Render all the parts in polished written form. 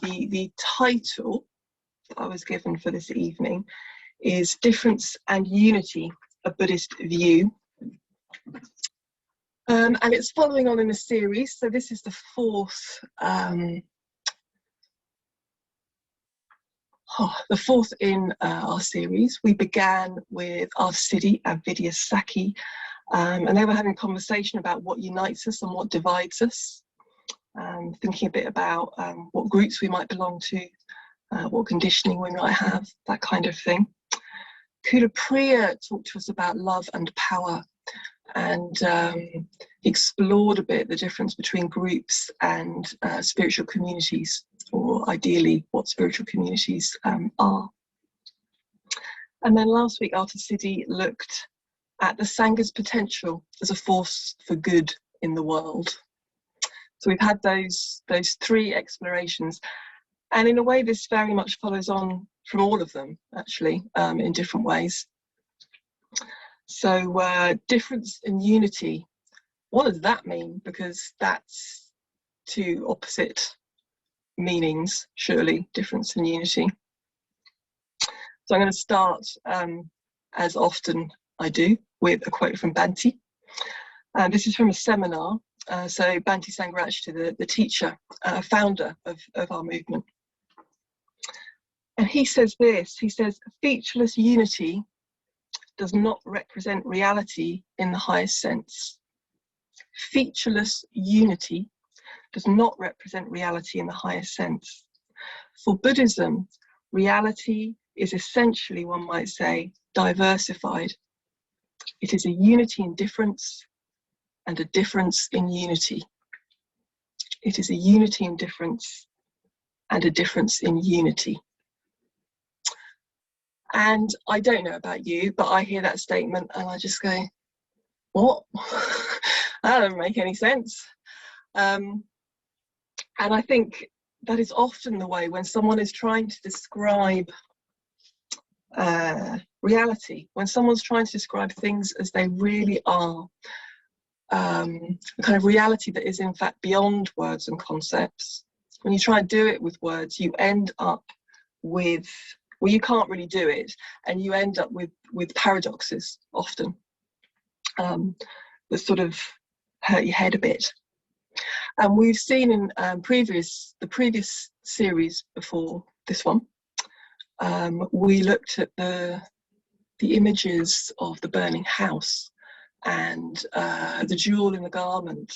The title that I was given for this evening is Difference and Unity, a Buddhist View. And it's following on in a series, so this is the fourth in our series. We began with our Siddhi and Vidya Saki, and they were having a conversation about what unites us and what divides us, thinking a bit about what groups we might belong to, what conditioning we might have, that kind of thing. Kula Priya talked to us about love and power, and explored a bit the difference between groups and spiritual communities, or ideally what spiritual communities are. And then last week, Arthur Siddhi looked at the Sangha's potential as a force for good in the world. So we've had those three explorations, and in a way this very much follows on from all of them, actually, in different ways. So difference and unity, what does that mean? Because that's two opposite meanings, surely, difference and unity. So I'm going to start, as often I do, with a quote from Bhante. This is from a seminar. So Bhante Sangharachita, the teacher, founder of our movement. And he says this, he says, featureless unity does not represent reality in the highest sense. Featureless unity does not represent reality in the highest sense. For Buddhism, reality is essentially, one might say, diversified. It is a unity in difference and a difference in unity. It is a unity in difference and a difference in unity. And I don't know about you, but I hear that statement and I just go, what? That doesn't make any sense. And I think that is often the way when someone is trying to describe reality, when someone's trying to describe things as they really are, a kind of reality that is in fact beyond words and concepts. When you try and do it with words, you end up with, well, you can't really do it, and you end up with paradoxes often that sort of hurt your head a bit. And we've seen in the previous series before this one, we looked at the images of the burning house and the jewel in the garment.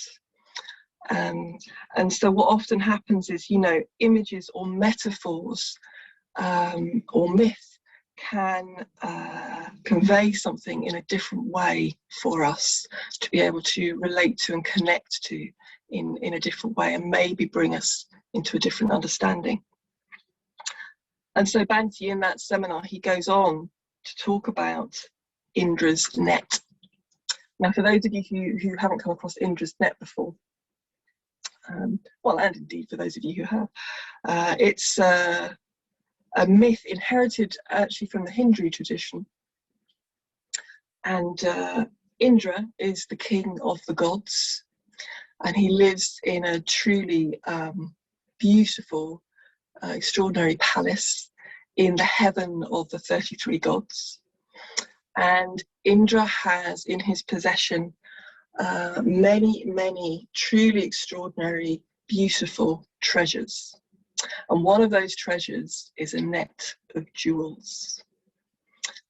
And so what often happens is, you know, images or metaphors or myth can convey something in a different way for us to be able to relate to and connect to in a different way, and maybe bring us into a different understanding. And so Bhante, in that seminar, he goes on to talk about Indras Net. Now, for those of you who haven't come across Indras Net before, well, and indeed for those of you who have, it's a myth inherited actually from the Hindu tradition. And Indra is the king of the gods, and he lives in a truly beautiful, extraordinary palace in the heaven of the 33 gods. And Indra has in his possession many truly extraordinary, beautiful treasures. And one of those treasures is a net of jewels.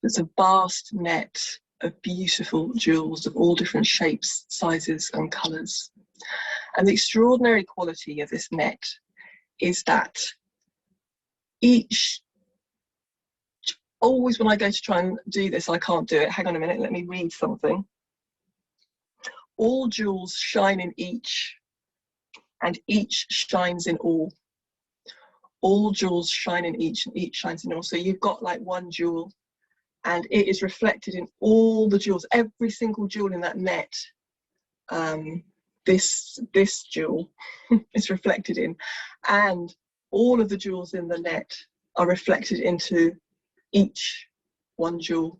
It's a vast net of beautiful jewels of all different shapes, sizes and colours. And the extraordinary quality of this net is that always when I go to try and do this, I can't do it. Hang on a minute, let me read something. All jewels shine in each, and each shines in all. All jewels shine in each, and each shines in all. So you've got like one jewel, and it is reflected in all the jewels, every single jewel in that net. This jewel is reflected in, and all of the jewels in the net are reflected into each one jewel.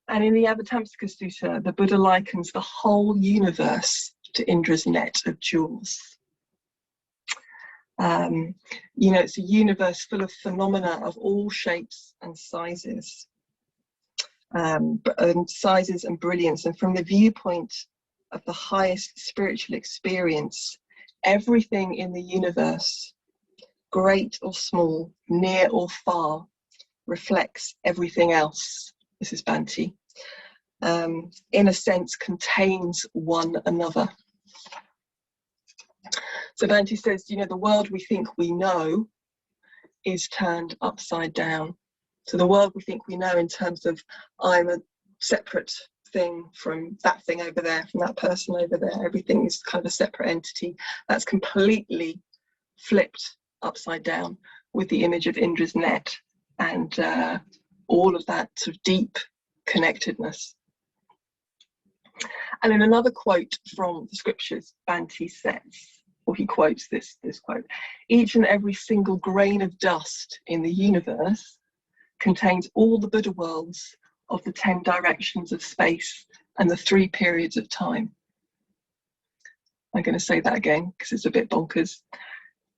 And in the Avatamsaka Sutta, the Buddha likens the whole universe to Indra's net of jewels. You know, it's a universe full of phenomena of all shapes and sizes, sizes and brilliance. And from the viewpoint of the highest spiritual experience, everything in the universe, great or small, near or far, reflects everything else. This is Bhante. In a sense, contains one another. So Bhante says, you know, the world we think we know is turned upside down. So the world we think we know in terms of I'm a separate thing from that thing over there, from that person over there, everything is kind of a separate entity. That's completely flipped upside down with the image of Indra's net and all of that sort of deep connectedness. And in another quote from the scriptures, Bhante says, or he quotes this quote, each and every single grain of dust in the universe contains all the Buddha worlds of the 10 directions of space and the 3 periods of time. I'm going to say that again because it's a bit bonkers.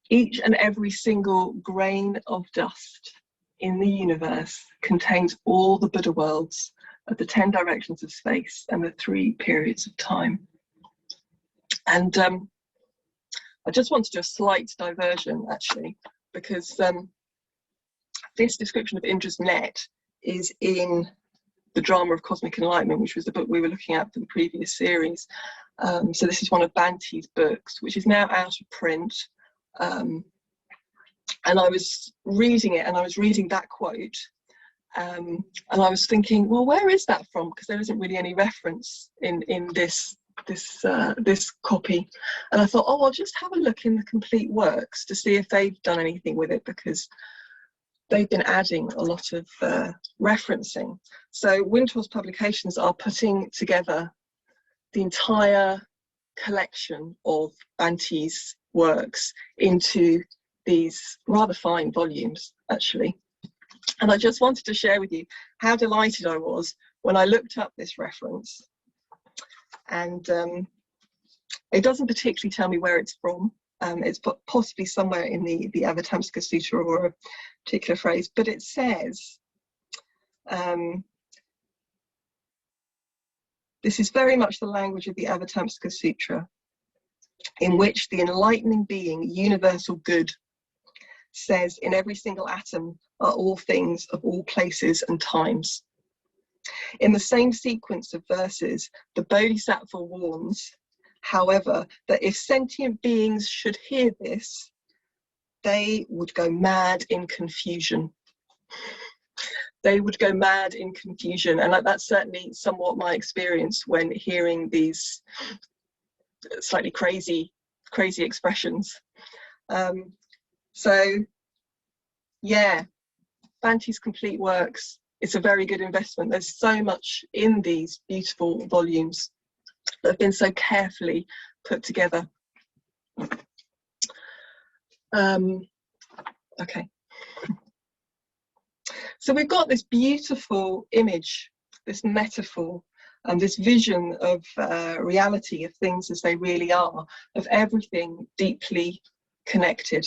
Each and every single grain of dust in the universe contains all the Buddha worlds of the 10 directions of space and the 3 periods of time. And I just want to do a slight diversion, actually, because this description of Indra's net is in The Drama of Cosmic Enlightenment, which was the book we were looking at for the previous series. So this is one of Bhante's books, which is now out of print. And I was reading it, and I was reading that quote, and I was thinking, well, where is that from? Because there isn't really any reference in this copy. And I thought, oh, I'll just have a look in the complete works to see if they've done anything with it, because they've been adding a lot of referencing. So Windhorse Publications are putting together the entire collection of Bhante's works into these rather fine volumes, actually. And I just wanted to share with you how delighted I was when I looked up this reference. And it doesn't particularly tell me where it's from. It's possibly somewhere in the Avatamsaka Sutra or a particular phrase, but it says, this is very much the language of the Avatamsaka Sutra, in which the enlightening being, universal good, says in every single atom are all things of all places and times. In the same sequence of verses, the Bodhisattva warns, however, that if sentient beings should hear this, they would go mad in confusion. They would go mad in confusion. And that's certainly somewhat my experience when hearing these slightly crazy expressions. So, yeah, Bhante's complete works, it's a very good investment. There's so much in these beautiful volumes that have been so carefully put together. Okay. So we've got this beautiful image, this metaphor, and this vision of reality, of things as they really are, of everything deeply connected,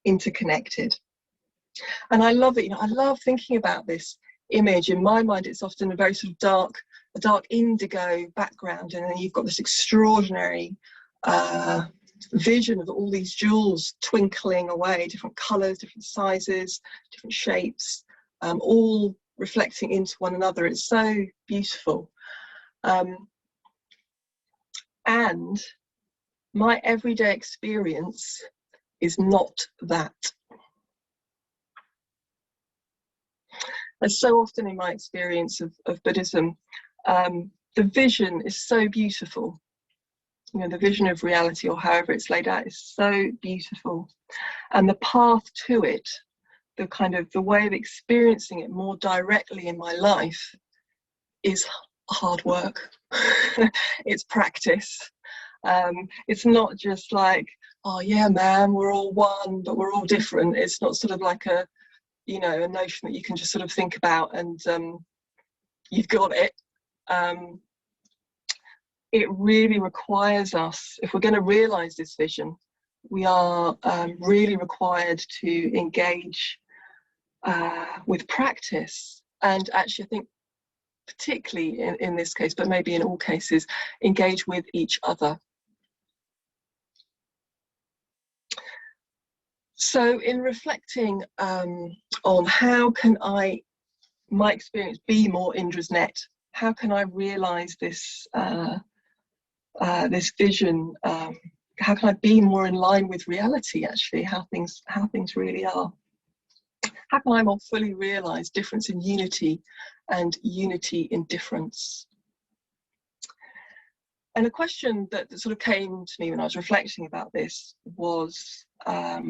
interconnected. And I love it. You know, I love thinking about this image. In my mind, it's often a very sort of dark indigo background, and then you've got this extraordinary vision of all these jewels twinkling away, different colours, different sizes, different shapes, all reflecting into one another. It's so beautiful. And my everyday experience is not that. As so often in my experience of Buddhism, the vision is so beautiful. You know, the vision of reality, or however it's laid out, is so beautiful. And the path to it, the way of experiencing it more directly in my life, is hard work. It's practice. It's not just like, oh yeah, man, we're all one, but we're all different. It's not sort of like a notion that you can just sort of think about and you've got it. it really requires us, if we're going to realize this vision, we are really required to engage with practice. And actually, I think particularly in this case, but maybe in all cases, engage with each other. So in reflecting on how can my experience be more Indra's Net, how can I realize this this vision, how can I be more in line with reality, actually, how things really are? How can I more fully realize difference in unity and unity in difference? And a question that sort of came to me when I was reflecting about this was, well,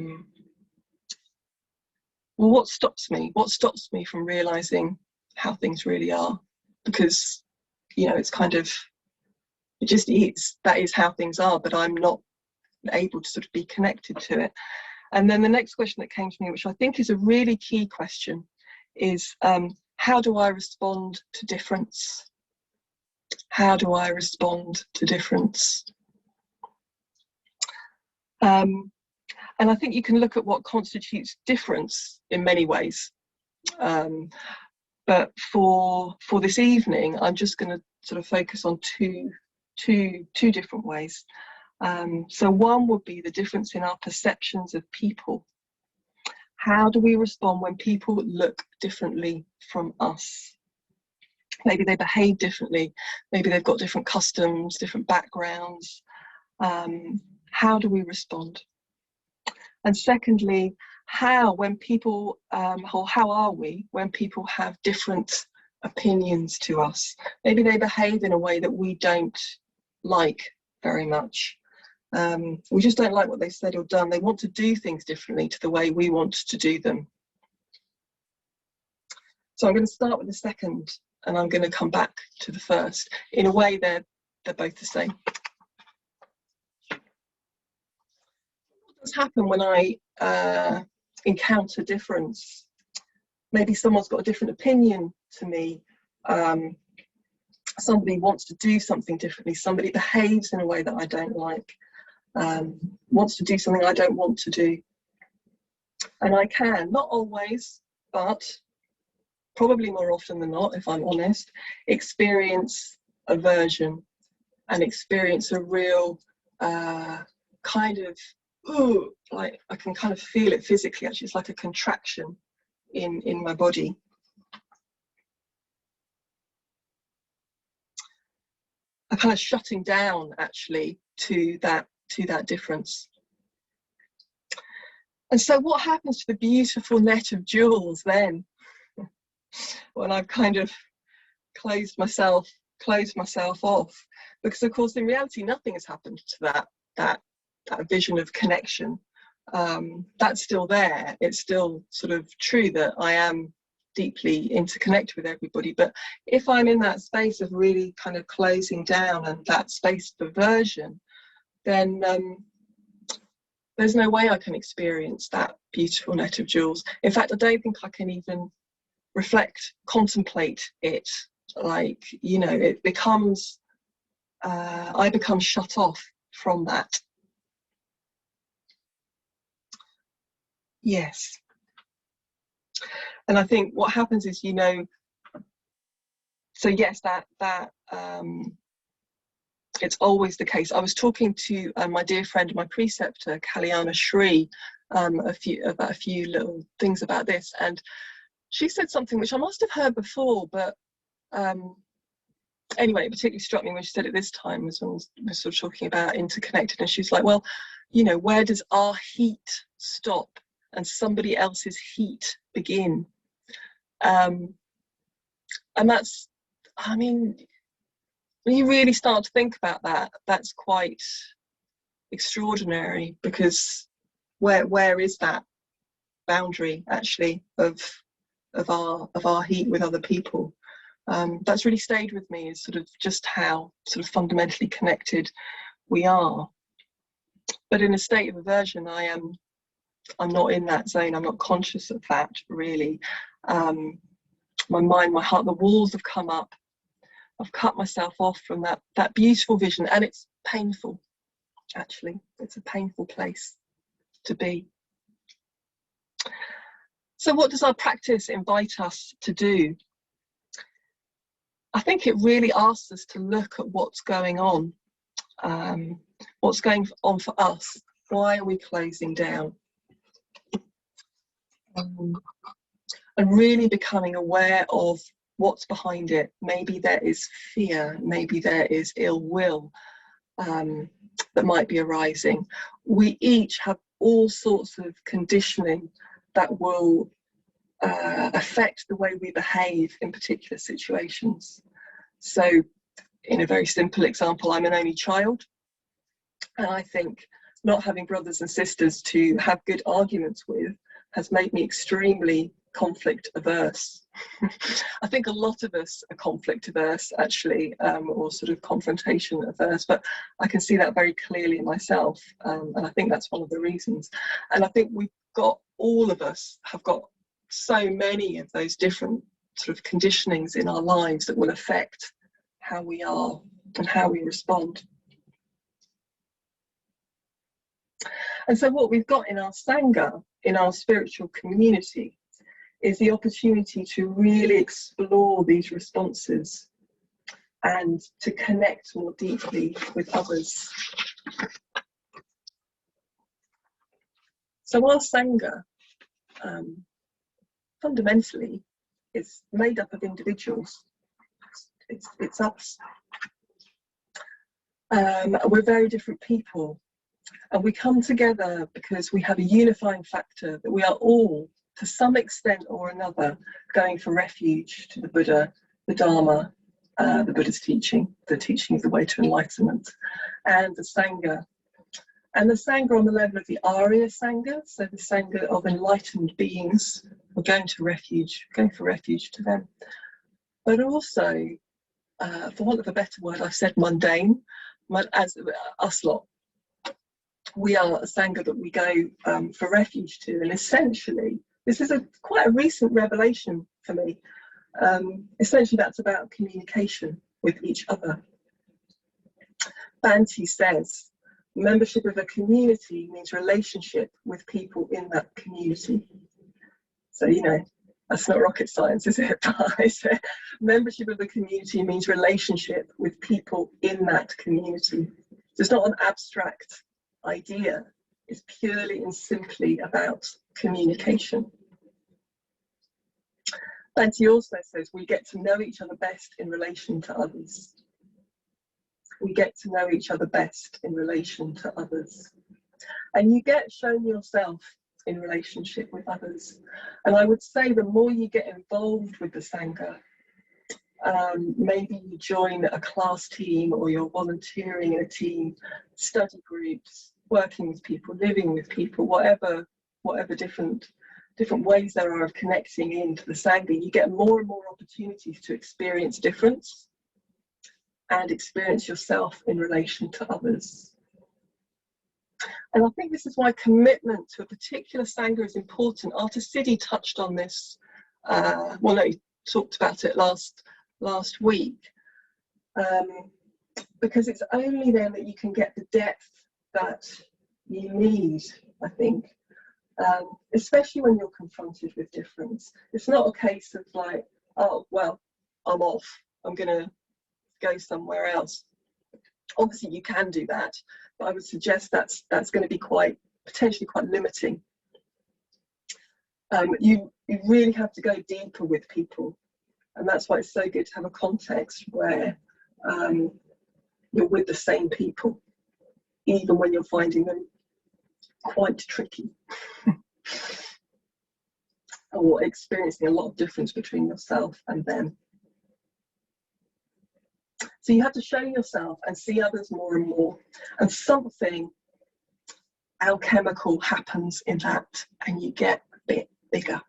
what stops me? What stops me from realizing how things really are? Because, you know, it's kind of, it just is, that is how things are, but I'm not able to sort of be connected to it. And then the next question that came to me, which I think is a really key question, is how do I respond to difference? How do I respond to difference? And I think you can look at what constitutes difference in many ways. But for this evening, I'm just going to sort of focus on two different ways. So one would be the difference in our perceptions of people. How do we respond when people look differently from us? Maybe they behave differently, maybe they've got different customs, different backgrounds. How do we respond? And secondly, when people, or how are we when people have different opinions to us? Maybe they behave in a way that we don't like very much. We just don't like what they said or done. They want to do things differently to the way we want to do them. So I'm going to start with the second, and I'm going to come back to the first. In a way, they're both the same. What does happen when I encounter difference? Maybe someone's got a different opinion to me. Somebody wants to do something differently. Somebody behaves in a way that I don't like. Wants to do something I don't want to do. And I can, not always, but probably more often than not, if I'm honest, experience aversion and experience a real kind of, ooh, like I can kind of feel it physically, actually. It's like a contraction in my body. A kind of shutting down, actually, to that difference. And so what happens to the beautiful net of jewels then, when I've kind of closed myself off? Because of course in reality nothing has happened to that vision of connection. That's still there. It's still sort of true that I am deeply interconnected with everybody, but if I'm in that space of really kind of closing down and that space of aversion, then there's no way I can experience that beautiful net of jewels. In fact, I don't think I can even reflect, contemplate it. Like, you know, it becomes, I become shut off from that. Yes. And I think what happens is, you know, so yes, that it's always the case. I was talking to my dear friend, my preceptor, Kalyanadhi, about a few little things about this, and she said something which I must have heard before, but anyway, it particularly struck me when she said it this time, was when we were sort of talking about interconnected, and she's like, well, you know, where does our heat stop and somebody else's heat begin? And that's, I mean, when you really start to think about that, that's quite extraordinary, because where is that boundary actually of our heat with other people? That's really stayed with me, is sort of just how sort of fundamentally connected we are. But in a state of aversion, I'm not in that zone. I'm not conscious of that really. My mind, my heart, the walls have come up. I've cut myself off from that beautiful vision, and it's painful. Actually, it's a painful place to be. So what does our practice invite us to do? I think it really asks us to look at what's going on for us. Why are we closing down? And really becoming aware of what's behind it. Maybe there is fear, maybe there is ill will that might be arising. We each have all sorts of conditioning that will affect the way we behave in particular situations. So, in a very simple example, I'm an only child, and I think not having brothers and sisters to have good arguments with has made me extremely conflict averse. I think a lot of us are conflict averse, actually, or sort of confrontation averse, but I can see that very clearly in myself, and I think that's one of the reasons. And I think all of us have got so many of those different sort of conditionings in our lives that will affect how we are and how we respond. And so what we've got in our Sangha, in our spiritual community, is the opportunity to really explore these responses and to connect more deeply with others. So our Sangha fundamentally is made up of individuals. It's us. We're very different people, and we come together because we have a unifying factor that we are all, to some extent or another, going for refuge to the Buddha, the Dharma, the Buddhist teaching, the teaching of the way to enlightenment, and the Sangha. And the Sangha on the level of the Arya Sangha, so the Sangha of enlightened beings, we're going for refuge to them. But also, for want of a better word, I've said mundane, as us lot. We are a Sangha that we go for refuge to, and essentially, this is quite a recent revelation for me. Essentially, that's about communication with each other. Bhante says, membership of a community means relationship with people in that community. So, that's not rocket science, is it? Membership of a community means relationship with people in that community. So it's not an abstract idea. It's purely and simply about communication. Bhante also says we get to know each other best in relation to others. We get to know each other best in relation to others. And you get shown yourself in relationship with others. And I would say the more you get involved with the Sangha, maybe you join a class team, or you're volunteering in a team, study groups, working with people, living with people, whatever different ways there are of connecting into the Sangha, you get more and more opportunities to experience difference and experience yourself in relation to others. And I think this is why commitment to a particular Sangha is important. Arthur Siddhi touched on this, he talked about it last week, because it's only then that you can get the depth that you need, I think, especially when you're confronted with difference. It's not a case of like, oh, well, I'm off, I'm going to go somewhere else. Obviously you can do that, but I would suggest that's going to be potentially quite limiting. You really have to go deeper with people, and that's why it's so good to have a context where you're with the same people, even when you're finding them quite tricky or experiencing a lot of difference between yourself and them. So you have to show yourself and see others more and more, and something alchemical happens in that, and you get a bit bigger.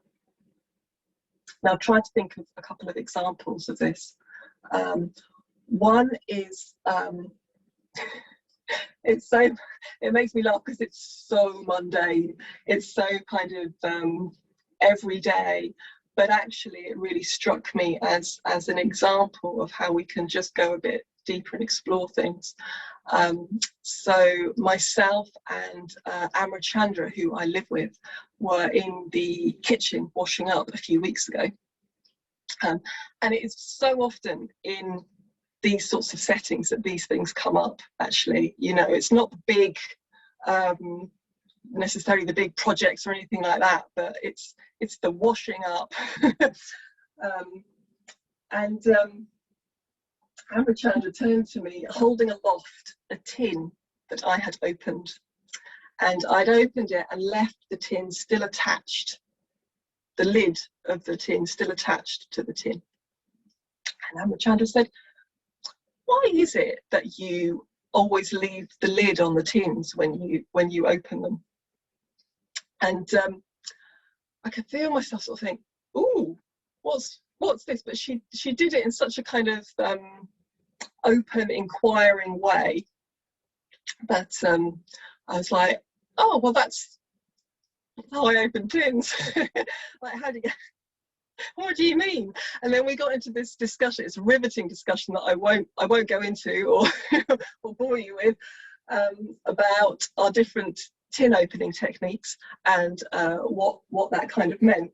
Now try to think of a couple of examples of this. One is, it makes me laugh because it's so mundane. It's so kind of everyday, but actually it really struck me as an example of how we can just go a bit deeper and explore things. So myself and Amra Chandra, who I live with, were in the kitchen washing up a few weeks ago. And it is so often in these sorts of settings that these things come up, actually. You know, it's not the big, necessarily the big projects or anything like that, but it's the washing up. Amrachandra turned to me holding aloft a tin that I had opened, and I'd opened it and left the tin still attached, the lid of the tin still attached to the tin. And Amrachandra said, "Why is it that you always leave the lid on the tins when you open them?" And I could feel myself sort of think, "Ooh, what's this?" But she did it in such a kind of open, inquiring way that I was like, "Oh, well, that's how I open tins." Like, how do you? What do you mean? And then we got into this discussion. It's a riveting discussion that I won't go into or or bore you with, about our different tin opening techniques and what that kind of meant.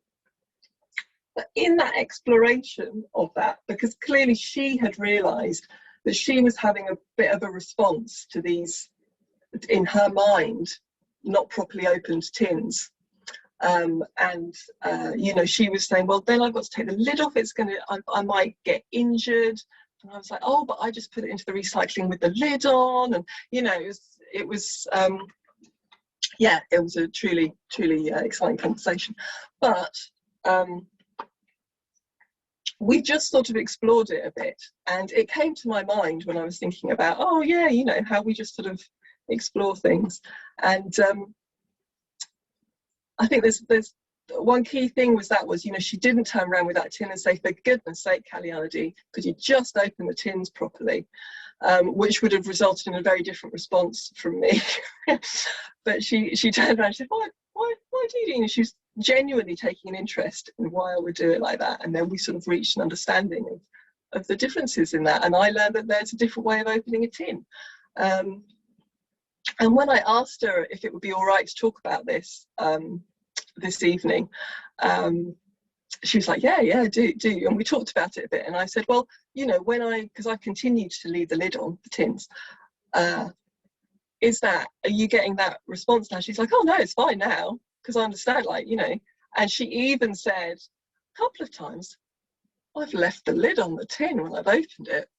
But in that exploration of that, because clearly she had realised that she was having a bit of a response to these, in her mind, not properly opened tins. You know, she was saying, well, then I've got to take the lid off, I might get injured. And I was like, oh, but I just put it into the recycling with the lid on. And, you know, it was yeah, it was a truly exciting conversation. But we just sort of explored it a bit, and it came to my mind when I was thinking about, oh yeah, you know, how we just sort of explore things. And I think there's one key thing was, you know, she didn't turn around with that tin and say, for goodness sake, Kalyanadhi, could you just open the tins properly? Which would have resulted in a very different response from me. But she turned around and said, why do you do it? She was genuinely taking an interest in why I would do it like that. And then we sort of reached an understanding of the differences in that. And I learned that there's a different way of opening a tin. And when I asked her if it would be all right to talk about this this evening, she was like, yeah, do. And we talked about it a bit. And I said, well, you know, because I continued to leave the lid on the tins, are you getting that response now? She's like, oh no, it's fine now, because I understand, like, you know. And she even said a couple of times, I've left the lid on the tin when I've opened it.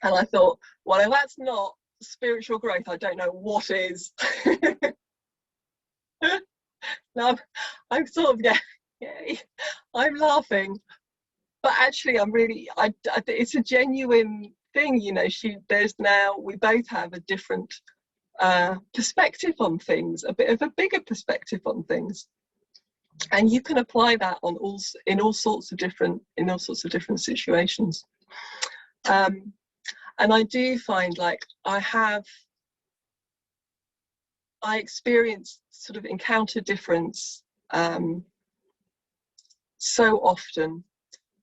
And I thought, well, if that's not spiritual growth, I don't know what is. Now I'm sort of, yay, I'm laughing, but actually I'm really, it's a genuine thing, you know. We both have a different perspective on things, a bit of a bigger perspective on things, and you can apply that in all sorts of different situations. And I do find, like, I experience sort of encounter difference so often,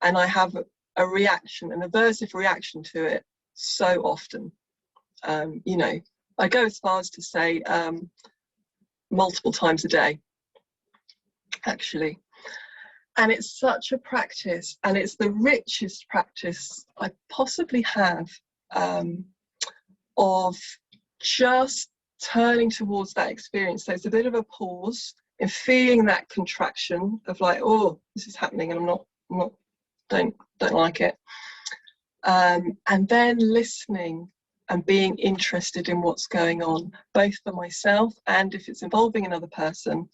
and I have a reaction, an aversive reaction to it so often. You know, I go as far as to say multiple times a day, actually. And it's such a practice, and it's the richest practice I possibly have, of just turning towards that experience. So it's a bit of a pause in feeling that contraction of, like, oh, this is happening and I don't like it. And then listening and being interested in what's going on, both for myself and, if it's involving another person,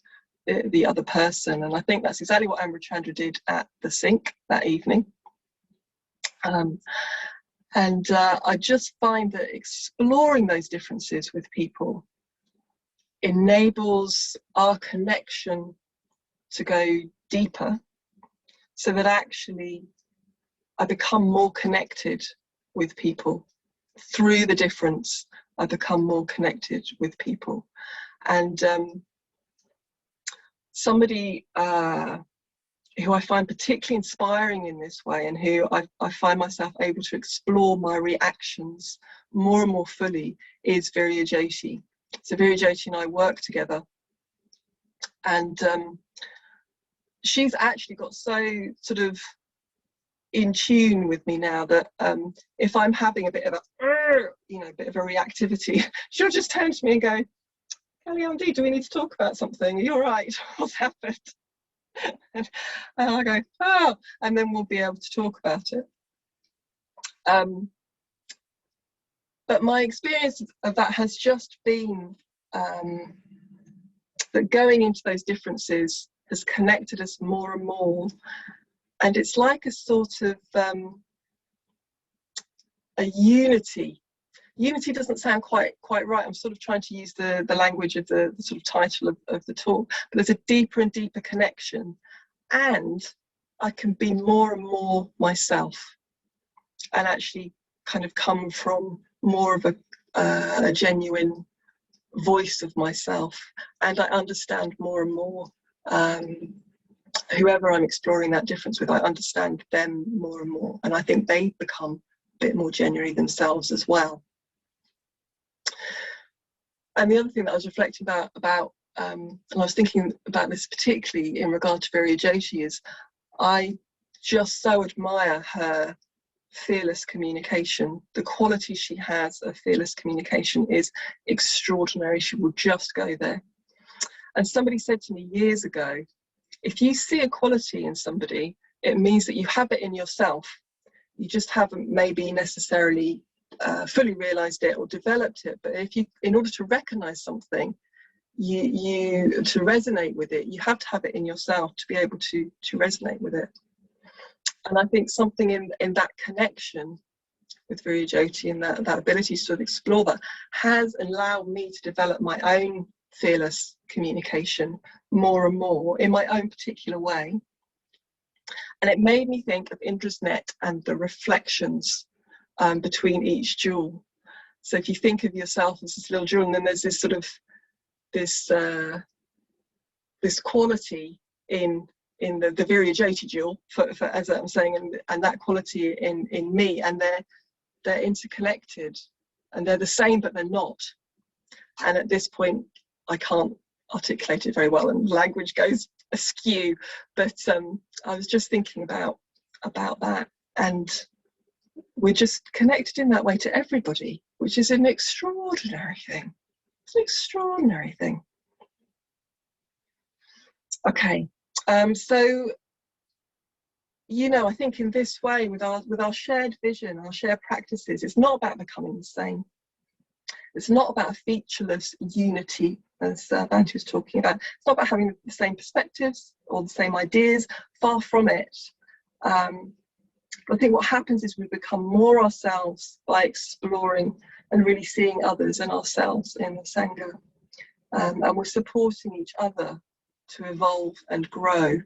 the other person. And I think that's exactly what Amrachandra did at the sink that evening. I just find that exploring those differences with people enables our connection to go deeper, so that actually I become more connected with people. Through the difference, I become more connected with people. And somebody who I find particularly inspiring in this way, and who I find myself able to explore my reactions more and more fully, is Virya Joshi. So Virya Joshi and I work together, and she's actually got so sort of in tune with me now that if I'm having a bit of a, bit of a reactivity, she'll just turn to me and go, Kalyanadhi, do we need to talk about something? Are you all right? What's happened? And I go, oh, and then we'll be able to talk about it. But my experience of that has just been that going into those differences has connected us more and more. And it's like a sort of a unity. Unity doesn't sound quite right. I'm sort of trying to use the language of the sort of title of the talk, but there's a deeper and deeper connection, and I can be more and more myself, and actually kind of come from more of a genuine voice of myself, and I understand more and more whoever I'm exploring that difference with. I understand them more and more, and I think they become a bit more genuine themselves as well. And the other thing that I was reflecting about and I was thinking about this particularly in regard to Virya Joshi, is I just so admire her fearless communication. The quality she has of fearless communication is extraordinary. She will just go there. And somebody said to me years ago, if you see a quality in somebody, it means that you have it in yourself. You just haven't maybe necessarily fully realized it or developed it. But if you, in order to recognize something, you to resonate with it, you have to have it in yourself to be able to resonate with it. And I think something in that connection with Virya Joshi and that ability to sort of explore that has allowed me to develop my own fearless communication more and more in my own particular way. And it made me think of Indras Net and the reflections between each jewel. So if you think of yourself as this little jewel, and then there's this sort of this quality in the Virya Joshi jewel, for as I'm saying, and that quality in me, and they're interconnected, and they're the same but they're not. And at this point I can't articulate it very well, and language goes askew, but I was just thinking about that, and we're just connected in that way to everybody, which is an extraordinary thing. It's an extraordinary thing. Okay, so I think in this way, with our shared vision, our shared practices, it's not about becoming the same. It's not about a featureless unity, as Bantu was talking about. It's not about having the same perspectives or the same ideas. Far from it. I think what happens is we become more ourselves by exploring and really seeing others and ourselves in the Sangha. And we're supporting each other to evolve and grow.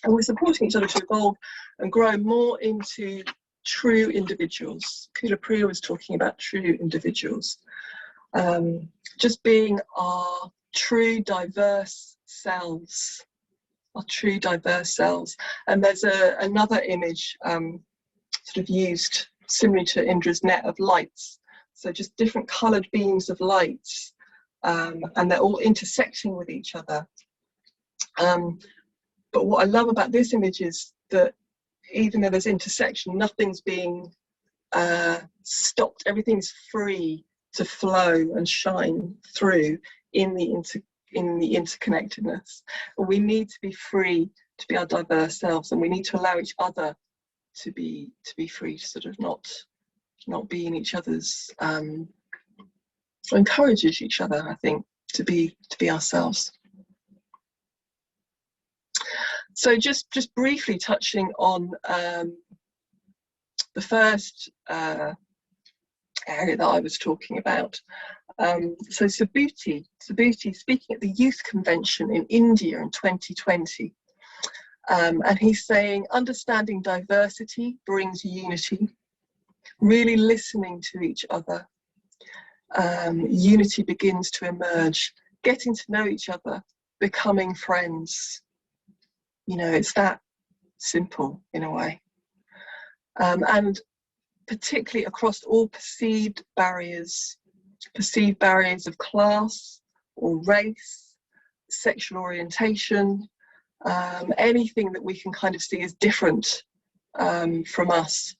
And we're supporting each other to evolve and grow more into true individuals. Kula Priya was talking about true individuals. Just being our true diverse selves. Our true diverse selves. And there's another image sort of used similarly to Indras Net of lights. So just different coloured beams of lights, and they're all intersecting with each other. But what I love about this image is that even though there's intersection, nothing's being stopped. Everything's free to flow and shine through in the interconnectedness. And we need to be free to be our diverse selves, and we need to allow each other to be free, to sort of not be in each other's encourages each other, I think, to be ourselves. So just briefly touching on the first area that I was talking about. So Subhuti speaking at the Youth Convention in India in 2020, and he's saying understanding diversity brings unity, really listening to each other. Unity begins to emerge, getting to know each other, becoming friends. You know, it's that simple in a way. And particularly across all perceived barriers of class or race, sexual orientation, anything that we can kind of see as different from us.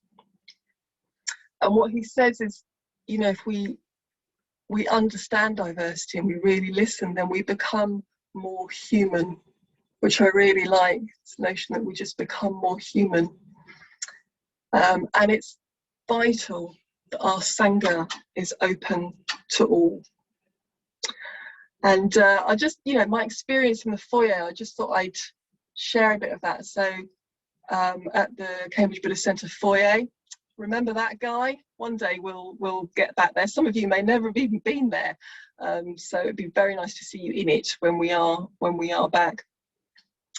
And what he says is, you know, if we understand diversity and we really listen, then we become more human, which I really like, this notion that we just become more human. And it's vital that our Sangha is open to all. And I just, you know, my experience in the foyer, I just thought I'd share a bit of that. So at the Cambridge Buddhist Centre foyer, remember that guy? One day we'll get back there. Some of you may never have even been there. So it'd be very nice to see you in it when we are back.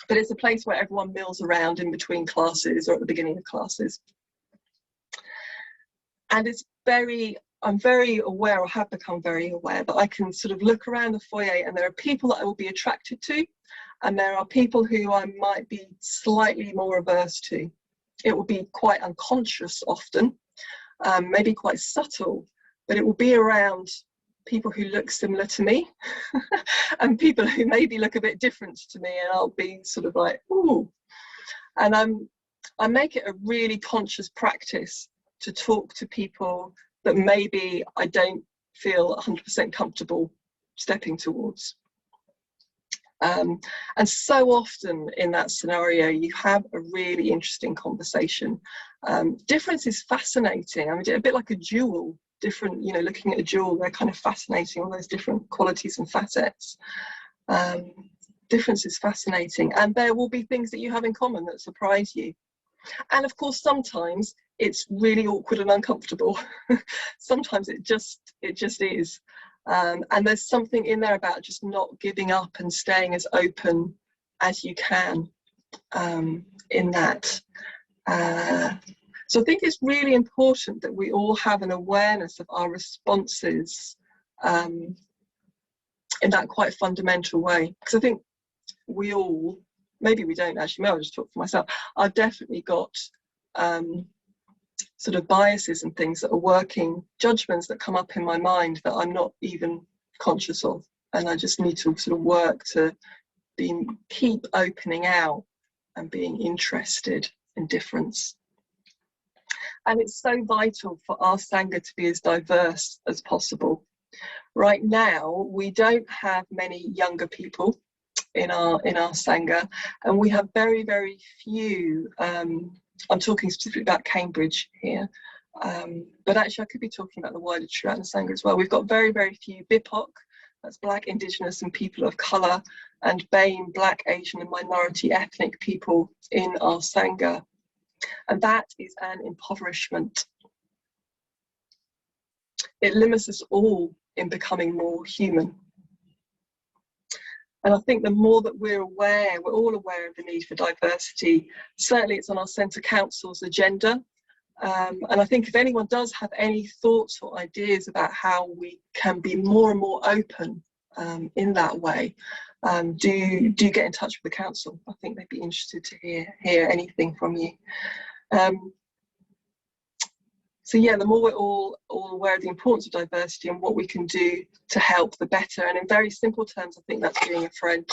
But it's a place where everyone mills around in between classes or at the beginning of classes. And it's I'm very aware, or have become very aware, that I can sort of look around the foyer and there are people that I will be attracted to, and there are people who I might be slightly more averse to. It will be quite unconscious often, maybe quite subtle, but it will be around people who look similar to me and people who maybe look a bit different to me, and I'll be sort of like, ooh. And I make it a really conscious practice to talk to people that maybe I don't feel 100% comfortable stepping towards. And so often in that scenario, you have a really interesting conversation. Difference is fascinating. I mean, a bit like a jewel, different, you know, looking at a jewel, they're kind of fascinating, all those different qualities and facets. Difference is fascinating, and there will be things that you have in common that surprise you. And of course, sometimes it's really awkward and uncomfortable. Sometimes it just is. And there's something in there about just not giving up and staying as open as you can in that. So I think it's really important that we all have an awareness of our responses in that quite fundamental way. Because I think we all, maybe we don't actually, maybe I'll just talk for myself, I've definitely got sort of biases and things that are working, judgments that come up in my mind that I'm not even conscious of, and I just need to sort of work to keep opening out and being interested in difference. And it's so vital for our Sangha to be as diverse as possible. Right now, we don't have many younger people in our Sangha, and we have very, very few, I'm talking specifically about Cambridge here, but actually I could be talking about the wider Triratna Sangha as well. We've got very, very few BIPOC, that's Black, Indigenous and people of colour, and BAME, Black, Asian and minority ethnic people in our Sangha. And that is an impoverishment. It limits us all in becoming more human. And I think the more that we're all aware of the need for diversity. Certainly it's on our Centre Council's agenda. And I think if anyone does have any thoughts or ideas about how we can be more and more open in that way, do get in touch with the council. I think they'd be interested to hear anything from you. So yeah, the more we're all aware of the importance of diversity and what we can do to help, the better. And in very simple terms, I think that's being a friend.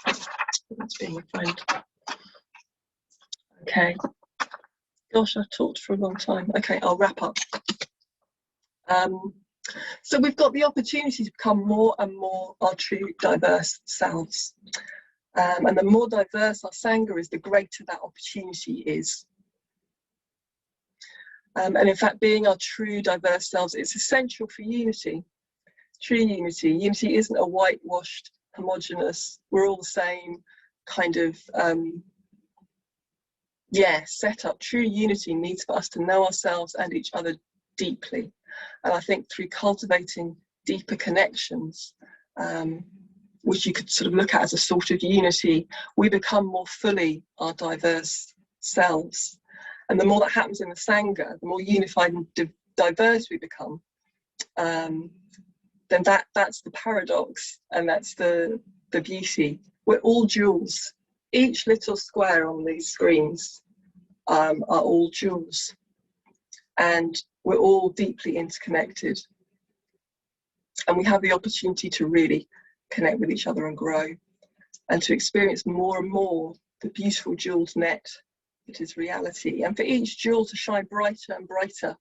That's being a friend. Okay. Gosh, I've talked for a long time. Okay, I'll wrap up. So we've got the opportunity to become more and more our true diverse selves. And the more diverse our Sangha is, the greater that opportunity is. And in fact, being our true diverse selves is essential for unity. True unity. Unity isn't a whitewashed, homogenous, we're all the same kind of, set up. True unity needs for us to know ourselves and each other deeply. And I think through cultivating deeper connections, which you could sort of look at as a sort of unity, we become more fully our diverse selves. And the more that happens in the Sangha, the more unified and diverse we become, then that's the paradox, and that's the beauty. We're all jewels each little square on these screens are all jewels, and we're all deeply interconnected, and we have the opportunity to really connect with each other and grow, and to experience more and more the beautiful jeweled net that is reality, and for each jewel to shine brighter and brighter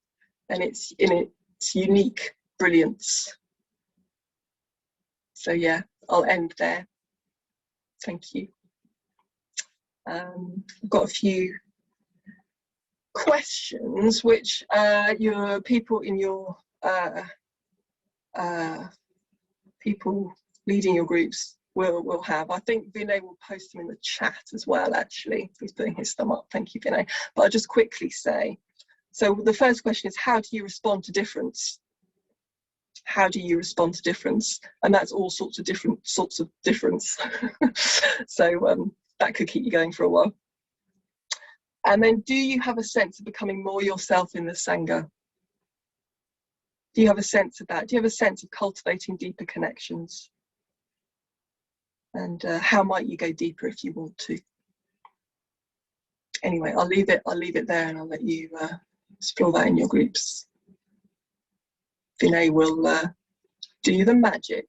and it's in its unique brilliance. So yeah, I'll end there. Thank you. I've got a few questions which your people in your people leading your groups will have. I think Vinay will post them in the chat as well, actually. He's putting his thumb up. Thank you, Vinay. But I'll just quickly say, so the first question is, how do you respond to difference? How do you respond to difference? And that's all sorts of different sorts of difference. So that could keep you going for a while. And then, do you have a sense of becoming more yourself in the Sangha? Do you have a sense of that? Do you have a sense of cultivating deeper connections? And how might you go deeper if you want to? Anyway, I'll leave it there, and I'll let you explore that in your groups. Vinay will do the magic.